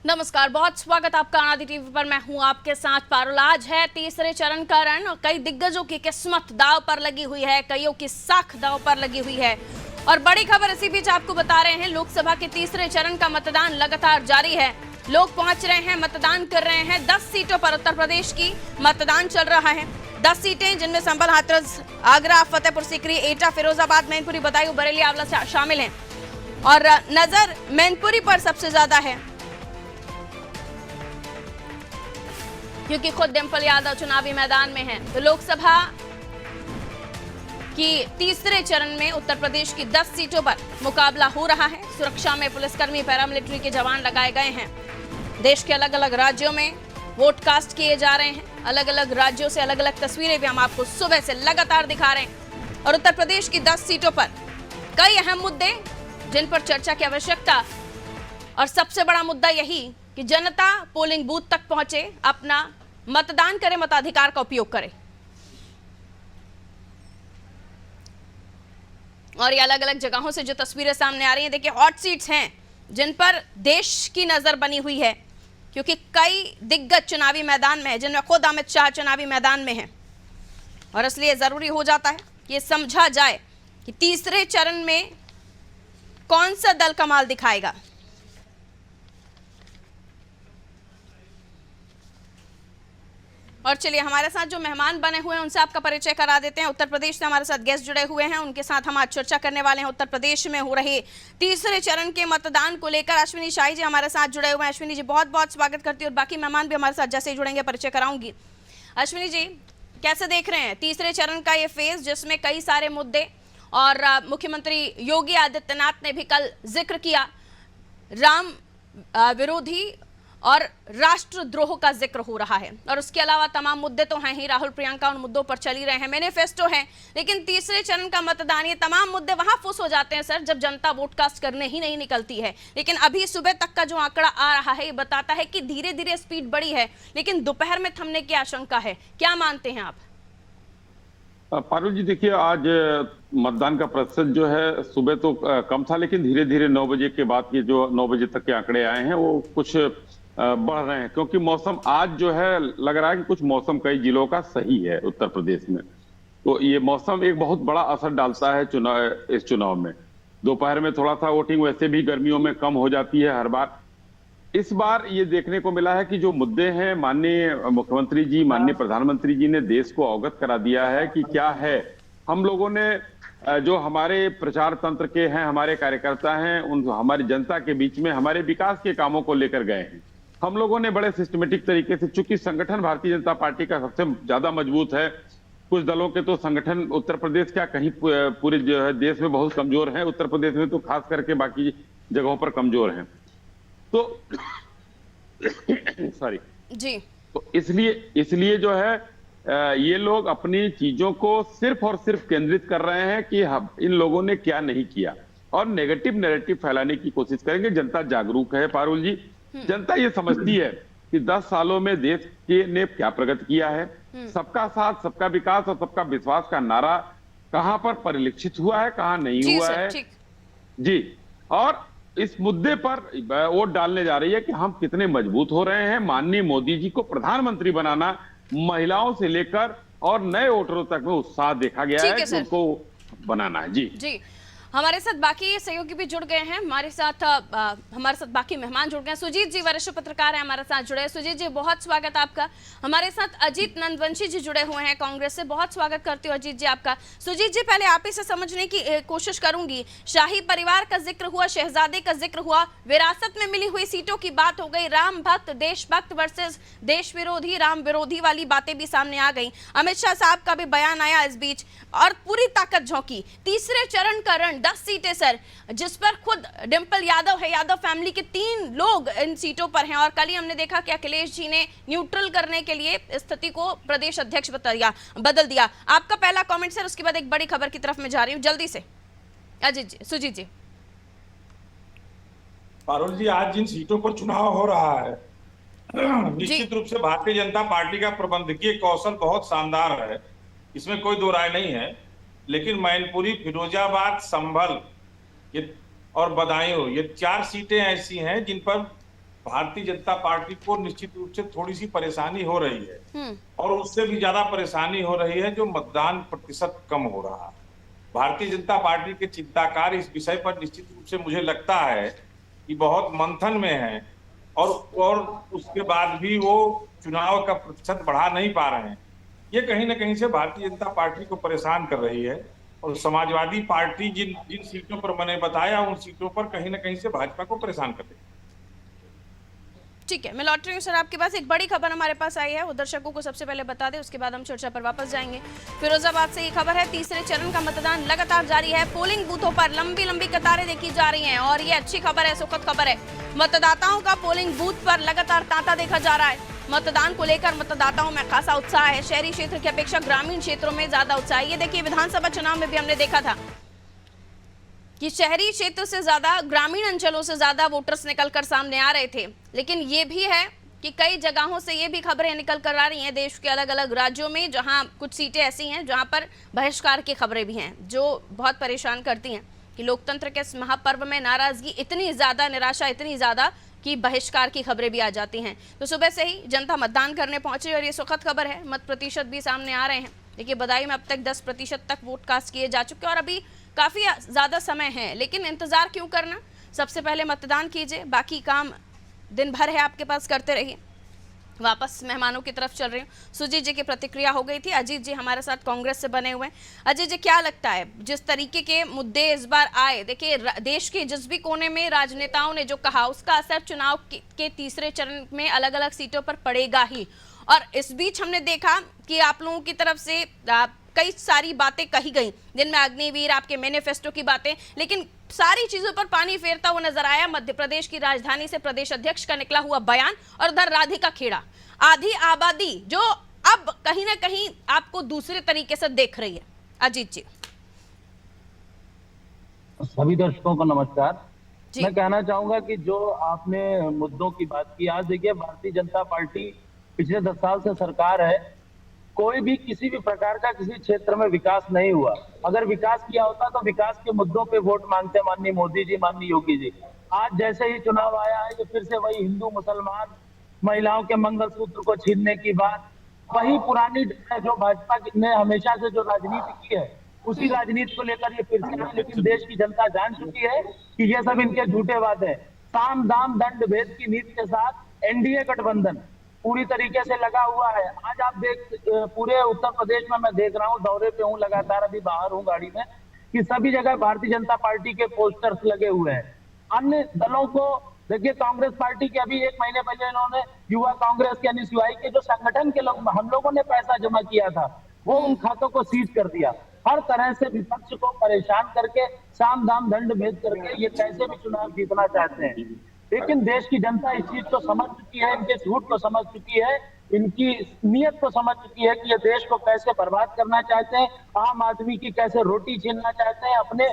नमस्कार, बहुत स्वागत आपका आदि टीवी पर। मैं हूं आपके साथ पारुल। आज है तीसरे चरण का रण और कई दिग्गजों की किस्मत दांव पर लगी हुई है, कईयों की साख दांव पर लगी हुई है। और बड़ी खबर इसी बीच आपको बता रहे हैं, लोकसभा के तीसरे चरण का मतदान लगातार जारी है। लोग पहुंच रहे हैं, मतदान कर रहे हैं। 10 सीटों पर उत्तर प्रदेश की मतदान चल रहा है। 10 सीटें जिनमें संभल, हाथरस, आगरा, फतेहपुर सीकरी, एटा, फिरोजाबाद, मैनपुरी, बदायूं, बरेली, आंवला शामिल हैं। और नजर मैनपुरी पर सबसे ज्यादा है, क्योंकि खुद डिंपल यादव चुनावी मैदान में हैं। तो लोकसभा की तीसरे चरण में उत्तर प्रदेश की 10 सीटों पर मुकाबला हो रहा है। सुरक्षा में पुलिसकर्मी, पैरामिलिट्री के जवान लगाए गए हैं। देश के अलग अलग राज्यों में वोट कास्ट किए जा रहे हैं। अलग अलग राज्यों से अलग अलग तस्वीरें भी हम आपको सुबह से लगातार दिखा रहे हैं। और उत्तर प्रदेश की 10 सीटों पर कई अहम मुद्दे जिन पर चर्चा की आवश्यकता, और सबसे बड़ा मुद्दा यही कि जनता पोलिंग बूथ तक पहुंचे, अपना मतदान करे, मताधिकार का उपयोग करे। और ये अलग अलग जगहों से जो तस्वीरें सामने आ रही हैं, देखिए हॉट सीट्स हैं जिन पर देश की नजर बनी हुई है, क्योंकि कई दिग्गज चुनावी मैदान में है, जिनमें खुद अमित शाह चुनावी मैदान में है। और इसलिए जरूरी हो जाता है कि ये समझा जाए कि तीसरे चरण में कौन सा दल कमाल दिखाएगा। और चलिए, हमारे साथ जो मेहमान बने हुए हैं उनसे आपका परिचय करा देते हैं। उत्तर प्रदेश से हमारे साथ गेस्ट जुड़े हुए हैं, उनके साथ हम आज चर्चा करने वाले हैं उत्तर प्रदेश में हो रहे तीसरे चरण के मतदान को लेकर। अश्विनी शाही जी हमारे साथ जुड़े हुए हैं। अश्विनी जी, बहुत बहुत स्वागत करती हूँ। और बाकी मेहमान भी हमारे साथ जैसे ही जुड़ेंगे परिचय कराऊंगी। अश्विनी जी, कैसे देख रहे हैं तीसरे चरण का ये फेज, जिसमें कई सारे मुद्दे, और मुख्यमंत्री योगी आदित्यनाथ ने भी कल जिक्र किया, राम विरोधी और राष्ट्रद्रोह का जिक्र हो रहा है। और उसके अलावा तमाम मुद्दे तो हैं ही, राहुल प्रियंका उन मुद्दों पर चल ही रहे हैं, मैनिफेस्टो है। लेकिन तीसरे चरण का मतदान, ये तमाम मुद्दे वहां फुस हो जाते हैं सर, जब जनता वोट कास्ट करने ही नहीं निकलती है। लेकिन अभी सुबह तक का जो आंकड़ा आ रहा है, ये बताता है कि धीरे धीरे स्पीड बढ़ी है, लेकिन दोपहर में थमने की आशंका है। क्या मानते हैं आप? पारुल जी, देखिए, आज मतदान का प्रतिशत जो है सुबह तो कम था, लेकिन धीरे धीरे 9 बजे के बाद के जो 9 बजे तक के आंकड़े आए हैं वो कुछ बढ़ रहे हैं, क्योंकि मौसम आज जो है लग रहा है कि कुछ मौसम कई जिलों का सही है उत्तर प्रदेश में। तो ये मौसम एक बहुत बड़ा असर डालता है इस चुनाव में। दोपहर में थोड़ा सा वोटिंग वैसे भी गर्मियों में कम हो जाती है हर बार। इस बार ये देखने को मिला है कि जो मुद्दे हैं, माननीय मुख्यमंत्री जी, माननीय प्रधानमंत्री जी ने देश को अवगत करा दिया है कि क्या है। हम लोगों ने जो हमारे प्रचार तंत्र के हैं, हमारे कार्यकर्ता हैं, उन हमारी जनता के बीच में हमारे विकास के कामों को लेकर गए हैं। हम लोगों ने बड़े सिस्टमेटिक तरीके से, चूंकि संगठन भारतीय जनता पार्टी का सबसे ज्यादा मजबूत है, कुछ दलों के तो संगठन उत्तर प्रदेश क्या कहीं पूरे जो है देश में बहुत कमजोर है, उत्तर प्रदेश में तो खास करके बाकी जगहों पर कमजोर हैं। तो सॉरी जी, तो इसलिए जो है ये लोग अपनी चीजों को सिर्फ और सिर्फ केंद्रित कर रहे हैं कि इन लोगों ने क्या नहीं किया, और नेगेटिव नैरेटिव फैलाने की कोशिश करेंगे। जनता जागरूक है पारुल जी, जनता ये समझती है कि 10 सालों में देश के ने क्या प्रगति किया है। सबका साथ, सबका विकास और सबका विश्वास का नारा कहां पर परिलक्षित हुआ है, कहां नहीं हुआ है जी। और इस मुद्दे पर वोट डालने जा रही है कि हम कितने मजबूत हो रहे हैं। माननीय मोदी जी को प्रधानमंत्री बनाना, महिलाओं से लेकर और नए वोटरों तक में उत्साह देखा गया है कि उनको बनाना है जी। जी, हमारे साथ बाकी सहयोगी भी जुड़ गए हैं, हमारे साथ बाकी मेहमान जुड़ गए हैं। सुजीत जी वरिष्ठ पत्रकार हैं, हमारे साथ जुड़े हैं। सुजीत जी, बहुत स्वागत आपका। हमारे साथ अजीत नंदवंशी जी जुड़े हुए हैं कांग्रेस से, बहुत स्वागत करती हूँ अजीत जी आपका। सुजीत जी, पहले आप ही से समझने की कोशिश करूंगी। शाही परिवार का जिक्र हुआ, शहजादे का जिक्र हुआ, विरासत में मिली हुई सीटों की बात हो गई, राम भक्त देशभक्त वर्सेस देश विरोधी, राम विरोधी वाली बातें भी सामने आ गई। अमित शाह साहब का भी बयान आया इस बीच, और पूरी ताकत झोंकी। तीसरे चरण का रण, 10 सीटें सर, जिस पर खुद डिंपल यादव है, यादव फैमिली के 3 लोग इन सीटों पर हैं। और कल ही हमने देखा कि अखिलेश जी ने न्यूट्रल करने के लिए स्थिति को प्रदेश अध्यक्ष बदल दिया। आपका पहला कमेंट सर, उसके बाद एक बड़ी खबर की तरफ मैं जा रही हूँ जल्दी से। अजीत जी, सुजीत जी। पारुल जी, आज जिन सीटों पर चुनाव हो रहा है, निश्चित रूप से भारतीय जनता पार्टी का प्रबंधकीय कौशल बहुत शानदार है, इसमें कोई दो राय नहीं है। लेकिन मैनपुरी, फिरोजाबाद, संभल और बदायूं, ये 4 सीटें ऐसी हैं जिन पर भारतीय जनता पार्टी को निश्चित रूप से थोड़ी सी परेशानी हो रही है और उससे भी ज्यादा परेशानी हो रही है जो मतदान प्रतिशत कम हो रहा है। भारतीय जनता पार्टी के चिंताकार इस विषय पर निश्चित रूप से मुझे लगता है कि बहुत मंथन में है और उसके बाद भी वो चुनाव का प्रतिशत बढ़ा नहीं पा रहे हैं। ये कहीं ना कहीं से भारतीय जनता पार्टी को परेशान कर रही है और समाजवादी पार्टी जिन जिन सीटों पर मैंने बताया उन सीटों पर कहीं ना कहीं से भाजपा को परेशान कर रही है। ठीक है, मैं लौट रही हूँ सर आपके पास। एक बड़ी खबर हमारे पास आई है, वो दर्शकों को सबसे पहले बता दें, उसके बाद हम चर्चा पर वापस जाएंगे। फिरोजाबाद से ये खबर है, तीसरे चरण का मतदान लगातार जारी है। पोलिंग बूथों पर लंबी लंबी कतारें देखी जा रही हैं और ये अच्छी खबर है, सुखद खबर है। मतदाताओं का पोलिंग बूथ पर लगातार तांता देखा जा रहा है। मतदान को लेकर मतदाताओं में खासा उत्साह है। शहरी क्षेत्र की अपेक्षा ग्रामीण क्षेत्रों में ज्यादा उत्साह है। ये देखिए, विधानसभा चुनाव में भी हमने देखा था कि शहरी क्षेत्र से ज्यादा, ग्रामीण अंचलों से ज्यादा वोटर्स निकलकर सामने आ रहे थे। लेकिन ये भी है कि कई जगहों से ये भी खबरें निकल कर आ रही हैं देश के अलग अलग राज्यों में, जहां कुछ सीटें ऐसी हैं जहां पर बहिष्कार की खबरें भी हैं, जो बहुत परेशान करती हैं कि लोकतंत्र के इस महापर्व में नाराजगी इतनी ज्यादा, निराशा इतनी ज्यादा कि बहिष्कार की खबरें भी आ जाती हैं। तो सुबह से ही जनता मतदान करने पहुंची और ये सुखद खबर है, मत प्रतिशत भी सामने आ रहे हैं। देखिए, बदायूं में अब तक 10% तक वोट कास्ट किए जा चुके हैं और अभी काफी ज्यादा समय है, लेकिन इंतजार क्यों करना, सबसे पहले मतदान कीजिए, बाकी काम दिन भर है आपके पास, करते रहिए। वापस मेहमानों की तरफ चल रही हूँ। सुजीत जी की प्रतिक्रिया हो गई थी। अजीत जी हमारे साथ कांग्रेस से बने हुए हैं। अजीत जी, क्या लगता है जिस तरीके के मुद्दे इस बार आए, देखिए देश के जिस भी कोने में राजनेताओं ने जो कहा, उसका असर चुनाव के तीसरे चरण में अलग अलग सीटों पर पड़ेगा ही। और इस बीच हमने देखा कि आप लोगों की तरफ से कई सारी बातें कही गई, जिनमें अग्निवीर, आपके मैनिफेस्टो की बातें, लेकिन सारी चीजों पर पानी फेरता हुआ नजर आया मध्य प्रदेश की राजधानी से प्रदेश अध्यक्ष का निकला हुआ बयान और उधर राधिका खेड़ा। आधी आबादी जो अब कहीं ना कहीं आपको दूसरे तरीके से देख रही है। अजीत जी। सभी दर्शकों को नमस्कार। मैं कहना चाहूंगा कि जो आपने मुद्दों की बात की, आज देखिए भारतीय जनता पार्टी पिछले 10 साल से सरकार है, कोई भी किसी भी प्रकार का किसी क्षेत्र में विकास नहीं हुआ। अगर विकास किया होता तो विकास के मुद्दों पे वोट मांगते माननीय मोदी जी, माननीय योगी जी। आज जैसे ही चुनाव आया है, ये फिर से वही हिंदू मुसलमान, महिलाओं के मंगलसूत्र को छीनने की बात, वही पुरानी जो भाजपा ने हमेशा से जो राजनीति की है, उसी राजनीति को लेकर ये फिर से है। लेकिन देश की जनता जान चुकी है कि ये सब इनके झूठे वादे हैं। साम दाम दंड भेद की नीति के साथ एनडीए गठबंधन पूरी तरीके से लगा हुआ है। आज आप पूरे उत्तर प्रदेश में मैं देख रहा हूँ, दौरे पे हूँ लगातार, अभी बाहर हूँ गाड़ी में, कि सभी जगह भारतीय जनता पार्टी के पोस्टर्स लगे हुए हैं। अन्य दलों को देखिए, कांग्रेस पार्टी के अभी 1 महीने पहले इन्होंने युवा कांग्रेस के NSUI के जो संगठन के लोग, हम लोगों ने पैसा जमा किया था, वो उन खातों को सीज कर दिया। हर तरह से विपक्ष को परेशान करके, साम दाम दंड भेद करके ये कैसे भी चुनाव जीतना चाहते हैं। लेकिन देश की जनता इस चीज को समझ चुकी है, इनके झूठ को समझ चुकी है, इनकी नीयत को समझ चुकी है कि ये देश को कैसे बर्बाद करना चाहते हैं, आम आदमी की कैसे रोटी छीनना चाहते हैं, अपने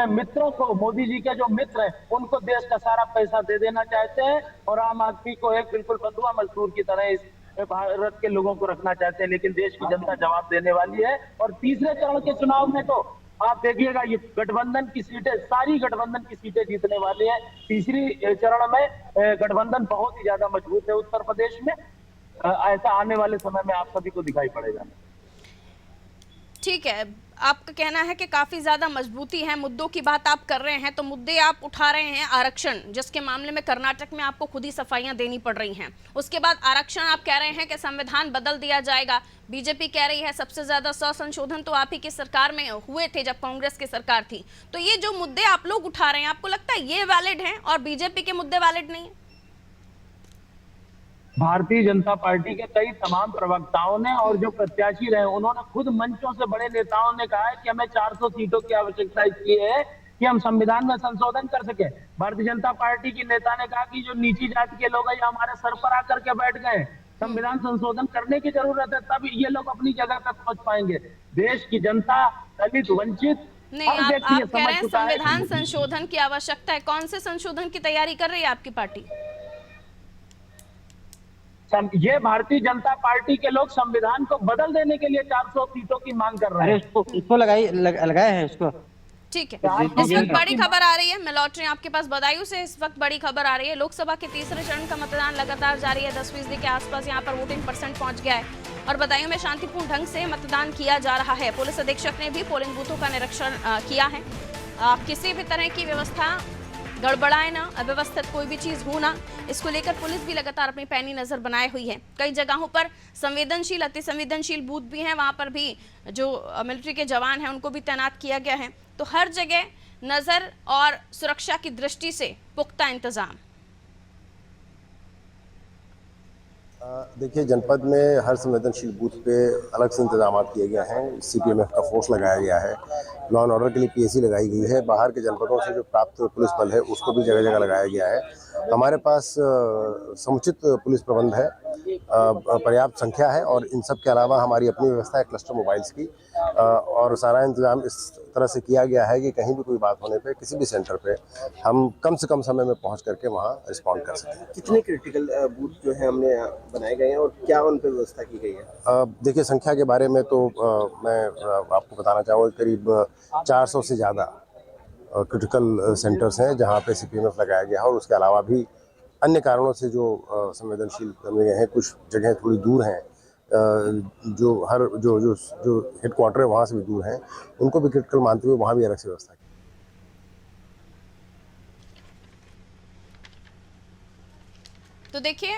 मित्रों को, मोदी जी के जो मित्र हैं, उनको देश का सारा पैसा दे देना चाहते हैं और आम आदमी को एक बिल्कुल बंधुआ मजदूर की तरह इस भारत के लोगों को रखना चाहते हैं। लेकिन देश की जनता जवाब देने वाली है। और तीसरे चरण के चुनाव में तो आप देखिएगा, ये गठबंधन की सीटें, सारी गठबंधन की सीटें जीतने वाली है। तीसरी चरण में गठबंधन बहुत ही ज्यादा मजबूत है उत्तर प्रदेश में। ऐसा आने वाले समय में आप सभी को दिखाई पड़ेगा। ठीक है, आपका कहना है कि काफी ज्यादा मजबूती है। मुद्दों की बात आप कर रहे हैं, तो मुद्दे आप उठा रहे हैं आरक्षण, जिसके मामले में कर्नाटक में आपको खुद ही सफाइयां देनी पड़ रही हैं। उसके बाद आरक्षण आप कह रहे हैं कि संविधान बदल दिया जाएगा। बीजेपी कह रही है सबसे ज्यादा 100 संशोधन तो आप ही की सरकार में हुए थे जब कांग्रेस की सरकार थी। तो ये जो मुद्दे आप लोग उठा रहे हैं, आपको लगता है ये वैलिड है और बीजेपी के मुद्दे वैलिड नहीं है? भारतीय जनता पार्टी के कई तमाम प्रवक्ताओं ने और जो प्रत्याशी रहे, उन्होंने खुद मंचों से, बड़े नेताओं ने कहा है कि हमें 400 सीटों की आवश्यकता इसलिए है कि हम संविधान में संशोधन कर सके। भारतीय जनता पार्टी की नेता ने कहा कि जो नीची जाति के लोग हैं, ये हमारे सर पर आकर के बैठ गए, संविधान संशोधन करने की जरूरत है, तब ये लोग अपनी जगह तक पहुंच पाएंगे। देश की जनता, दलित, वंचित, नहीं, आप कह रहे हैं संविधान संशोधन की आवश्यकता है। कौन से संशोधन की तैयारी कर रही है आपकी पार्टी? ये भारतीय जनता पार्टी के लोग संविधान को बदल देने के लिए 400 सीटों की मांग कर रहे हैं। इसको लगाए हैं इसको। ठीक है, इस वक्त बड़ी खबर आ रही है, मैं लौट रही हूँ आपके पास बदायूं से। इस वक्त बड़ी खबर आ रही है, लोकसभा के तीसरे चरण का मतदान लगातार जारी है। 10% के आसपास यहाँ पर वोटिंग % पहुंच गया है और बदायूं में शांतिपूर्ण ढंग से मतदान किया जा रहा है। पुलिस अधीक्षक ने भी पोलिंग बूथों का निरीक्षण किया है। किसी भी तरह की व्यवस्था गड़बड़ाए ना, अव्यवस्थित कोई भी चीज हो ना, इसको लेकर पुलिस भी लगातार अपनी पैनी नजर बनाए हुई है। कई जगहों पर संवेदनशील, अति संवेदनशील बूथ भी हैं, वहां पर भी जो मिलिट्री के जवान हैं उनको भी तैनात किया गया है। तो हर जगह नजर और सुरक्षा की दृष्टि से पुख्ता इंतजाम। देखिए, जनपद में हर संवेदनशील बूथ पे अलग से इंतजाम किए गए हैं। सीपीएमएफ का फोर्स लगाया गया है, लॉ एंड ऑर्डर के लिए पीएसी लगाई गई है। बाहर के जनपदों से जो प्राप्त पुलिस बल है उसको भी जगह जगह लगाया गया है। हमारे पास समुचित पुलिस प्रबंध है, पर्याप्त संख्या है और इन सब के अलावा हमारी अपनी व्यवस्था है क्लस्टर मोबाइल्स की, और सारा इंतजाम इस तरह से किया गया है कि कहीं भी कोई बात होने पे किसी भी सेंटर पे हम कम से कम समय में पहुंच करके वहां रिस्पॉन्ड कर सकें। कितने क्रिटिकल बूथ जो है हमने बनाए गए हैं और क्या उन पर व्यवस्था की गई है? देखिए, संख्या के बारे में तो मैं आपको बताना चाहूँगा, करीब 400 से ज़्यादा क्रिटिकल सेंटर्स हैं जहाँ पे सीपीएमएफ लगाया गया है और उसके अलावा भी अन्य कारणों से जो संवेदनशील बने गए हैं। कुछ जगह थोड़ी दूर हैं, जो हेडक्वार्टर है वहाँ से भी दूर हैं, उनको भी क्रिटिकल मानते हुए वहाँ भी अलग से व्यवस्था की। तो देखिए,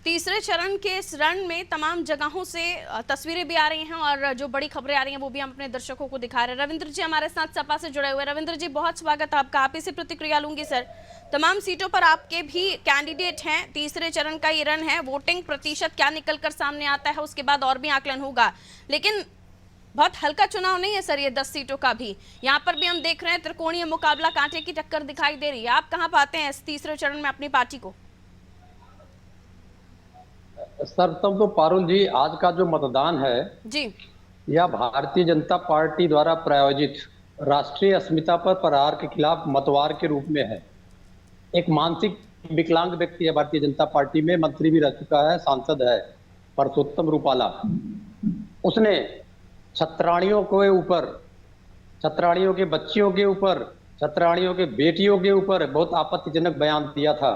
तीसरे चरण के इस रण में तमाम जगहों से तस्वीरें भी आ रही हैं और जो बड़ी खबरें आ रही हैं वो भी हम अपने दर्शकों को दिखा रहे हैं। रविंद्र जी हमारे साथ सपा से जुड़े हुए। रविंद्र जी, बहुत स्वागत है आपका, आप ही से प्रतिक्रिया लूंगी। सर, तमाम सीटों पर आपके भी कैंडिडेट हैं, तीसरे चरण का ये रण है, वोटिंग प्रतिशत क्या निकल कर सामने आता है उसके बाद और भी आकलन होगा, लेकिन बहुत हल्का चुनाव नहीं है सर ये 10 सीटों का भी। यहाँ पर भी हम देख रहे हैं त्रिकोणीय मुकाबला, कांटे की टक्कर दिखाई दे रही है। आप कहाँ पाते हैं इस तीसरे चरण में अपनी पार्टी को? सर्वप्रथम तो पारुल जी, आज का जो मतदान है जी, यह भारतीय जनता पार्टी द्वारा प्रायोजित राष्ट्रीय अस्मिता पर प्रहार के खिलाफ मतवार के रूप में है। एक मानसिक विकलांग व्यक्ति है भारतीय जनता पार्टी में, मंत्री भी रह चुका है, सांसद है, परसोत्तम रूपाला। उसने छत्राणियों के ऊपर, छत्राणियों के बच्चियों के ऊपर, छत्राणियों के बेटियों के ऊपर बहुत आपत्तिजनक बयान दिया था।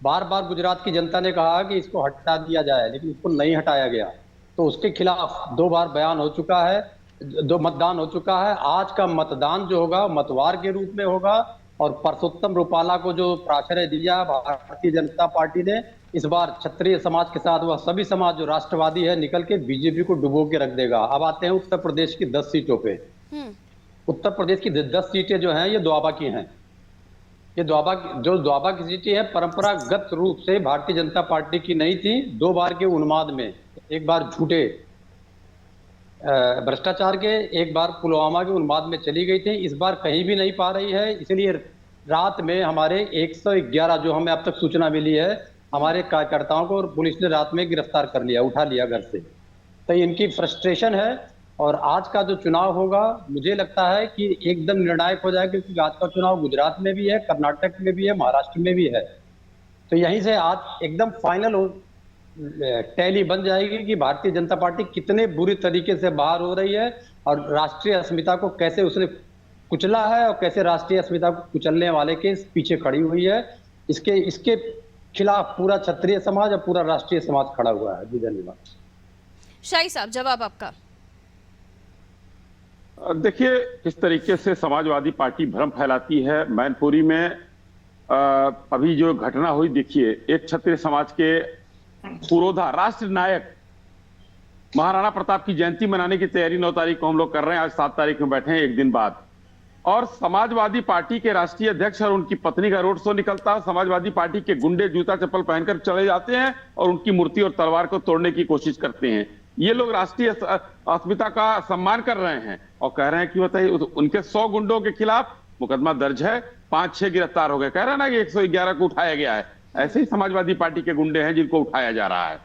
बार बार गुजरात की जनता ने कहा कि इसको हटा दिया जाए, लेकिन उसको नहीं हटाया गया। तो उसके खिलाफ 2 बार बयान हो चुका है, 2 मतदान हो चुका है। आज का मतदान जो होगा मतवार के रूप में होगा और परसोत्तम रूपाला को जो प्राश्रय दिया भारतीय जनता पार्टी ने, इस बार क्षत्रिय समाज के साथ वह सभी समाज जो राष्ट्रवादी है निकल के बीजेपी को डुबो के रख देगा। अब आते हैं उत्तर प्रदेश की 10 सीटों पे। उत्तर प्रदेश की 10 सीटें जो हैं ये दोआबा की हैं। ये दोआबा की सीटें हैं, परंपरागत रूप से भारतीय जनता पार्टी की नहीं थी। 2 बार के उन्माद में, एक बार झूठे भ्रष्टाचार के, एक बार पुलवामा के उन्माद में चली गई थी। इस बार कहीं भी नहीं पा रही है, इसलिए रात में हमारे 111 जो हमें अब तक सूचना मिली है, हमारे कार्यकर्ताओं को पुलिस ने रात में गिरफ्तार कर लिया, उठा लिया घर से। तो इनकी फ्रस्ट्रेशन है और आज का जो चुनाव होगा मुझे लगता है कि एकदम निर्णायक हो जाएगा, क्योंकि आज का चुनाव गुजरात में भी है, कर्नाटक में भी है, महाराष्ट्र में भी है। तो यहीं से आज एकदम फाइनल टैली बन जाएगी कि भारतीय जनता पार्टी कितने बुरी तरीके से बाहर हो रही है और राष्ट्रीय अस्मिता को कैसे उसने कुचला है और कैसे राष्ट्रीय अस्मिता को कुचलने वाले के पीछे खड़ी हुई है। इसके खिलाफ पूरा क्षत्रिय समाज और पूरा राष्ट्रीय समाज खड़ा हुआ है। जी धन्यवाद। शाही साहब, जवाब आपका। देखिए, किस तरीके से समाजवादी पार्टी भ्रम फैलाती है। मैनपुरी में अभी जो घटना हुई, देखिए, एक क्षत्रिय समाज के पुरोधा राष्ट्र नायक महाराणा प्रताप की जयंती मनाने की तैयारी 9 तारीख को हम लोग कर रहे हैं। आज 7 तारीख में बैठे हैं, एक दिन बाद, और समाजवादी पार्टी के राष्ट्रीय अध्यक्ष और उनकी पत्नी का रोड शो निकलता है। समाजवादी पार्टी के गुंडे जूता चप्पल पहनकर चले जाते हैं और उनकी मूर्ति और तलवार को तोड़ने की कोशिश करते हैं। ये लोग राष्ट्रीय अस्मिता का सम्मान कर रहे हैं और कह रहे हैं कि बताइए, उनके 100 गुंडों के खिलाफ मुकदमा दर्ज है, 5-6 गिरफ्तार हो गए। कह रहे हैं ना कि 111 को उठाया गया है। ऐसे ही समाजवादी पार्टी के गुंडे हैं जिनको उठाया जा रहा है।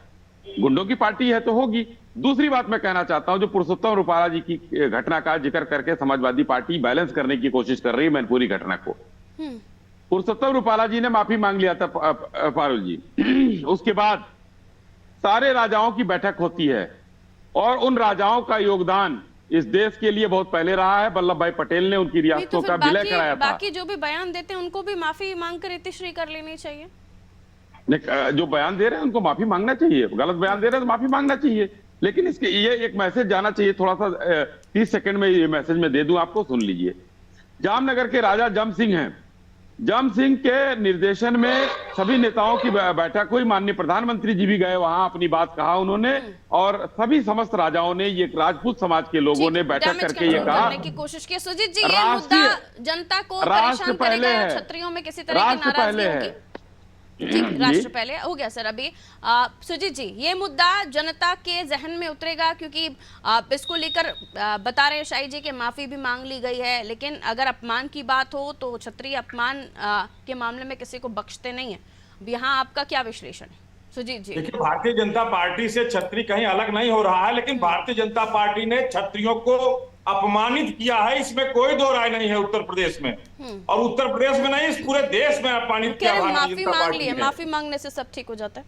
गुंडों की पार्टी है तो होगी। दूसरी बात मैं कहना चाहता हूं, जो पुरुषोत्तम रूपाला जी की घटना का जिक्र करके समाजवादी पार्टी बैलेंस करने की कोशिश कर रही है मैनपुरी घटना को। पुरुषोत्तम रूपाला जी ने माफी मांग लिया था पारुल जी। उसके बाद सारे राजाओं की बैठक होती है और उन राजाओं का योगदान इस देश के लिए बहुत पहले रहा है। वल्लभ भाई पटेल ने उनकी नहीं, तो रियासतों फिर का विलय कराया था। बाकी जो भी बयान देते हैं उनको भी माफी मांगकर इतिश्री कर लेनी चाहिए। जो बयान दे रहे हैं उनको माफी मांगना चाहिए, गलत बयान दे रहे हैं तो माफी मांगना चाहिए। लेकिन इसके ये एक मैसेज जाना चाहिए, थोड़ा सा 30 सेकंड में ये मैसेज मैं दे दूं आपको, सुन लीजिए। जामनगर के राजा जम सिंह हैं। जम सिंह के निर्देशन में सभी नेताओं की बैठक हुई, माननीय प्रधानमंत्री जी भी गए वहां, अपनी बात कहा उन्होंने, और सभी समस्त राजाओं ने, ये राजपूत समाज के लोगों ने बैठक करके ये कहा की कोशिश की। सुजीत जी, ये मुद्दा जनता को परेशान करेगा, क्षत्रियों में किसी तरह की नाराजगी होगी? राष्ट्र पहले हो गया सर। अभी सुजीत जी, ये मुद्दा जनता के जहन में उतरेगा, क्योंकि इसको लेकर बता रहे हैं शाही जी के माफी भी मांग ली गई है, लेकिन अगर अपमान की बात हो तो क्षत्रिय अपमान के मामले में किसी को बख्शते नहीं है। अब यहाँ आपका क्या विश्लेषण है सुजीत जी? देखिए, भारतीय जनता पार्टी से क्षत्रिय कहीं अलग नहीं हो रहा है, लेकिन भारतीय जनता पार्टी ने क्षत्रियों को अपमानित किया है, इसमें कोई दो राय नहीं है। उत्तर प्रदेश में, और उत्तर प्रदेश में नहीं, इस पूरे देश में अपमानित किया भारतीय जनता पार्टी ने। माफी मांगने से सब ठीक हो जाता है?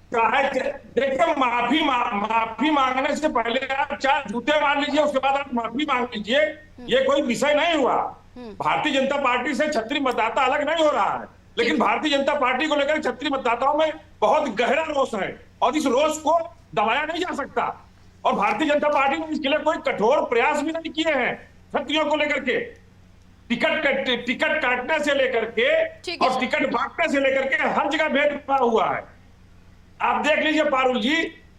देखिए, माफी मांगने से पहले आप 4 जूते मार लीजिए, उसके बाद आप माफी मांग लीजिए, ये कोई विषय नहीं हुआ। भारतीय जनता पार्टी से क्षत्रिय मतदाता अलग नहीं हो रहा है, लेकिन भारतीय जनता पार्टी को लेकर क्षत्रिय मतदाताओं में बहुत गहरा रोष है, और इस रोष को दबाया नहीं जा सकता। और भारतीय जनता पार्टी ने इसके लिए कोई कठोर प्रयास भी नहीं किए हैं क्षत्रियों को लेकर के। टिकट काटने से लेकर के और टिकट बांटने से लेकर के हर जगह भेदभाव हुआ है। आप देख लीजिए पारुल जी,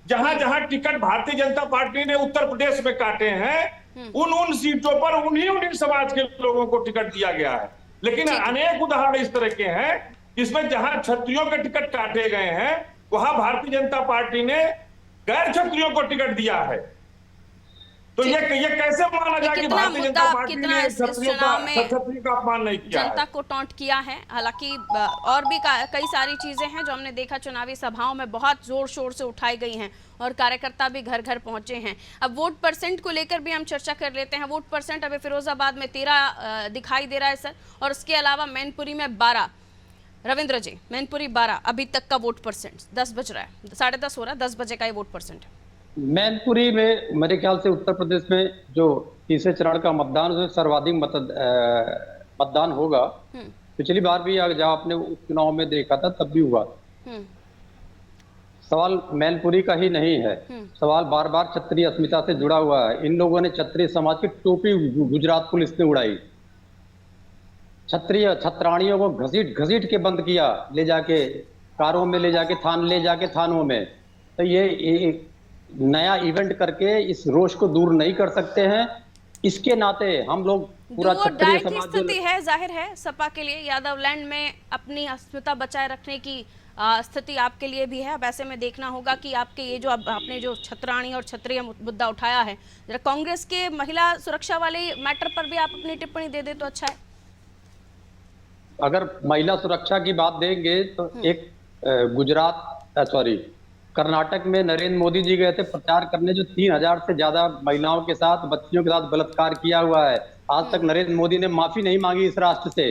जहां जहां टिकट भारतीय जनता पार्टी ने उत्तर प्रदेश में काटे हैं, उन सीटों पर उन्हीं समाज के लोगों को टिकट दिया गया है। लेकिन अनेक उदाहरण इस तरह के हैं जिसमें जहां क्षत्रियों के टिकट काटे गए हैं, वहां भारतीय जनता पार्टी ने गैर क्षत्रियों को टिकट दिया है। तो ये कैसे माना जाए कि भारतीय जनता पार्टी ने क्षत्रियों का अपमान नहीं किया? जनता को टॉन्ट किया है। हालांकि और भी कई सारी चीजें हैं जो हमने देखा चुनावी सभाओं में बहुत जोर शोर से उठाई गई हैं, और कार्यकर्ता भी घर घर पहुंचे हैं। अब वोट परसेंट को लेकर भी हम चर्चा कर लेते हैं। वोट परसेंट अभी फिरोजाबाद में 13 दिखाई दे रहा है सर, और उसके अलावा मैनपुरी में 12। रविंद्र जी, मैनपुरी 12 अभी तक का वोट परसेंट, 10 बज रहा है, 10:30 हो रहा है, 10 बजे का ये वोट परसेंट है। मैनपुरी में मेरे ख्याल से उत्तर प्रदेश में जो तीसरे चरण का मतदान, उसमें सर्वाधिक मतदान होगा। पिछली बार भी जब आपने चुनाव में देखा था तब भी हुआ। सवाल मैनपुरी का ही नहीं है, सवाल बार बार क्षत्रिय अस्मिता से जुड़ा हुआ है। इन लोगों ने क्षत्रिय समाज की टोपी गुजरात पुलिस ने उड़ाई, क्षत्रिय छत्राणियों को घसीट के बंद किया, ले जाके कारों में ले जाके थानों में। तो ये नया इवेंट करके इस रोष को दूर नहीं कर सकते हैं। इसके नाते हम लोग पूरा क्षत्रिय समाज स्थिति है, जाहिर है सपा के लिए यादव लैंड में अपनी अस्मिता बचाए रखने की स्थिति आपके लिए भी है। अब ऐसे में देखना होगा कि आपके ये जो आपने जो छत्राणी और क्षत्रिय मुद्दा उठाया है, जरा कांग्रेस के महिला सुरक्षा वाले मैटर पर भी आप अपनी टिप्पणी दे दे तो अच्छा है। अगर महिला सुरक्षा की बात देंगे तो एक कर्नाटक में नरेंद्र मोदी जी गए थे प्रचार करने, जो 3000 से ज्यादा महिलाओं के साथ, बच्चियों के साथ बलात्कार किया हुआ है। आज तक नरेंद्र मोदी ने माफी नहीं मांगी इस राष्ट्र से।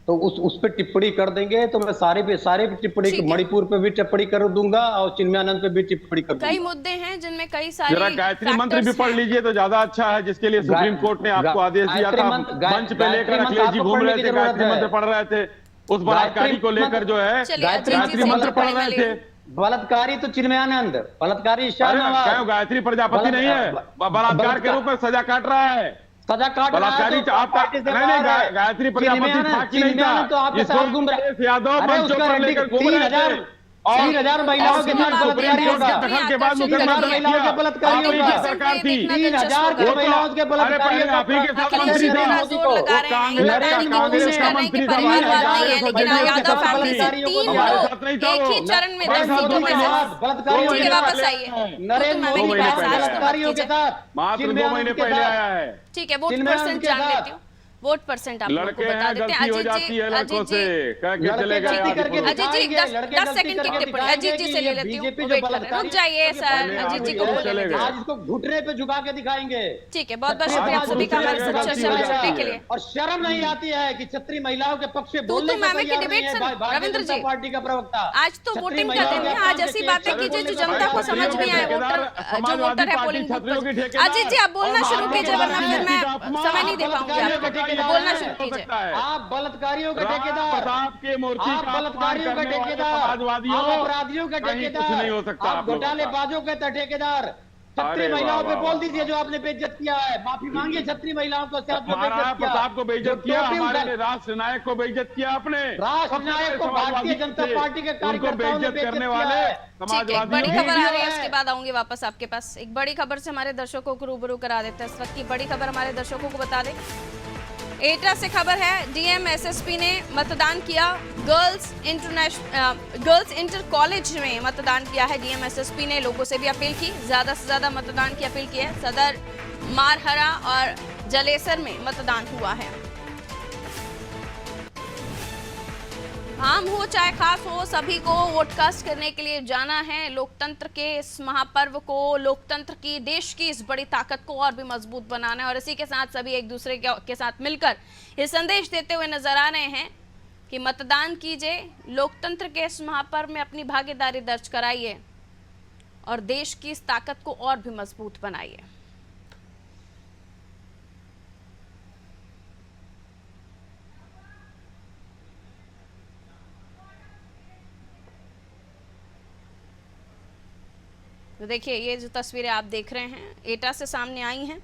तो उस पर टिप्पणी कर देंगे तो मैं सारे पे टिप्पणी, मणिपुर पे भी टिप्पणी कर दूंगा और चिन्मयानंद पे भी टिप्पणी कर दूंगा। कई मुद्दे हैं जिनमें कई सारे जरा गायत्री मंत्र भी पढ़ लीजिए तो ज्यादा अच्छा है, जिसके लिए सुप्रीम कोर्ट ने आपको आदेश दिया था। मंच पे लेकर अखिलेश जी घूम रहे थे, गायत्री मंत्र पढ़ रहे थे, उस बलात्कारी को लेकर जो है गायत्री मंत्र पढ़ रहे थे। बलात्कारी तो चिन्मयानंद, बलात्कारी गायत्री प्रजापति नहीं है, बलात्कार के रूप में सजा काट रहा है। सजा काट बलात्कारी गायत्री प्रजापति बाकी नहीं था, तो आपके साथ घूम रहे यादव मंच पर लेकर घूम रहे थे। 3000 महिलाओं के साथ बलात्कारी होगा, के बाद महिलाओं के बलात्कारी होगा, सरकार थी 3000 के महिलाओं के बलात्कारी होगा। के साथ मंत्री था, कांग्रेस का मंत्री था, एक ही चरण में 10 सीटों में बलात्कारियों वापस आइए। बलात्कारियों के साथ मात्र 2 महीने पहले आया है। ठीक है, वोट परसेंट जान लेती हूँ। वोट परसेंट आप लोगों को लड़के बता हैं, देते हैं। गलती हो जाती है लड़कों से, कह के चले गए गलती आदि करके पुरुष। अजीत जी 10 सेकंड की टिप्पणी अजीत जी से ले लेती हूँ, वेट कर रहे हैं। रुक जाइए सर, अजीत जी को बोलने दीजिए। आज इसको घुटने पे झुका के दिखाएंगे। ठीक है, बहुत बहुत शुक्रिया आप सभी का हमारे साथ चर्चा में जुड़ने के लिए। और शर्म नहीं आती है कि क्षत्रिय महिलाओं के पक्ष में तू बोलने तो का मैम की तैयार नहीं डिबेट है सर, भारतीय रविंद्र जनता जी पार्टी का प्रवक्ता। आज तो वोटिंग का दिन है, आज ऐसी बातें कीजिए जो जनता को समझ में आए, जो वोटर है पोलिंग बूथ पर। अजीत जी आप बोलना शुरू कीजिए, वरना फिर मैं समय नहीं दे पाऊंगी आपको। बोलना शुरू कीजिए। आप बलात्कारियों के ठेकेदार, प्रताप के मूर्ति आप का बलात्कारियों के अपमान करने वाले ठेकेदार, समाजवादियों, आप अपराधियों के कहीं कुछ नहीं हो सकता ठेकेदार, आप आप लोगों का। घोटालेबाजों के ठेकेदार। छत्री महिलाओं पे बोल दीजिए जो आपने बेइज्जत किया है, माफी मांगिए छत्री महिलाओं को, महाराणा प्रताप को बेइज्जत किया, हमारे राष्ट्र नायक को बेइज्जत किया आपने। राष्ट्र नायक को भारतीय जनता पार्टी के उनको कार्यकर्ताओं ने बेइज्जत करने वाले ठीक है, एक बड़ी समाजवादियों खबर आ रही है, उसके बाद आऊंगी वापस आपके पास। एक बड़ी खबर से हमारे दर्शकों को रूबरू करा देते हैं। इस वक्त की बड़ी खबर हमारे दर्शकों को बता दें, एटा से खबर है, डीएम एसएसपी ने मतदान किया। गर्ल्स इंटर कॉलेज में मतदान किया है। डीएम एसएसपी ने लोगों से भी अपील की, ज्यादा से ज्यादा मतदान की अपील की है। सदर, मारहरा और जलेसर में मतदान हुआ है। आम हो चाहे खास हो, सभी को वोटकास्ट करने के लिए जाना है। लोकतंत्र के इस महापर्व को, लोकतंत्र की, देश की इस बड़ी ताकत को और भी मजबूत बनाना है। और इसी के साथ सभी एक दूसरे के साथ मिलकर ये संदेश देते हुए नजर आ रहे हैं कि मतदान कीजिए, लोकतंत्र के इस महापर्व में अपनी भागीदारी दर्ज कराइए और देश की इस ताकत को और भी मजबूत बनाइए। तो देखिए, ये जो तस्वीरें आप देख रहे हैं एटा से सामने आई हैं।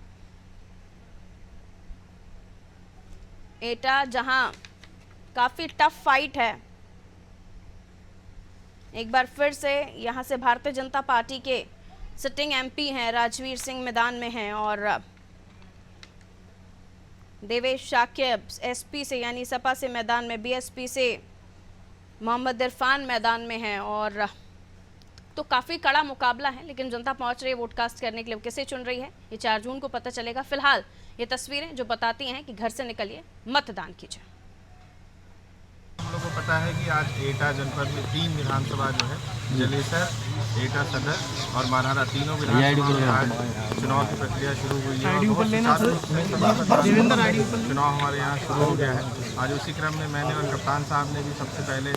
एटा जहां काफी टफ फाइट है। एक बार फिर से यहां से भारतीय जनता पार्टी के सिटिंग एमपी हैं राजवीर सिंह मैदान में हैं और देवेश शाक्य एसपी से यानी सपा से मैदान में, बीएसपी से मोहम्मद इरफान मैदान में हैं। और तो काफ़ी कड़ा मुकाबला है, लेकिन जनता पहुंच रही है वोटकास्ट करने के लिए। किसे चुन रही है ये 4 जून को पता चलेगा। फिलहाल ये तस्वीरें जो बताती हैं कि घर से निकलिए, मतदान कीजिए। हम लोग को पता है कि आज एटा जनपद में 3 विधानसभा जो है, जलेसर, एटा सदर और मारहरा, तीनों विधानसभा में आज चुनाव की प्रक्रिया शुरू हुई है। चुनाव हमारे यहाँ शुरू हो गया है। आज उसी क्रम में मैंने और कप्तान साहब ने भी सबसे पहले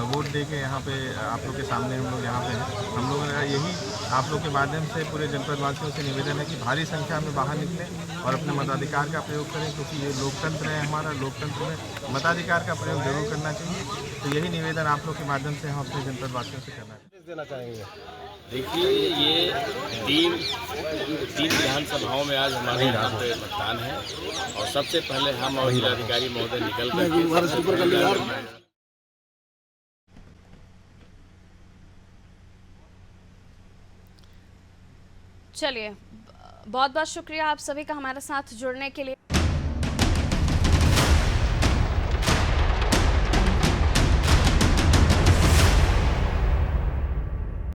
वोट दे के यहाँ पे आप लोग के सामने हम लोग यहाँ पे हैं। हम लोगों का यही आप लोग के माध्यम से पूरे जनपद वासियों से निवेदन है कि भारी संख्या में बाहर निकलें और अपने मताधिकार का प्रयोग करें, क्योंकि ये लोकतंत्र है हमारा। लोकतंत्र में मताधिकार का प्रयोग जरूर करना चाहिए। तो यही निवेदन आप लोग के माध्यम से हम अपने जनपद वासियों से करना चाहेंगे। देखिए, ये तीन विधानसभाओं में आज हमारे यहाँ पे मतदान है और सबसे पहले हम और जिलाधिकारी महोदय निकल कर चलिए, बहुत बहुत शुक्रिया आप सभी का हमारे साथ जुड़ने के लिए।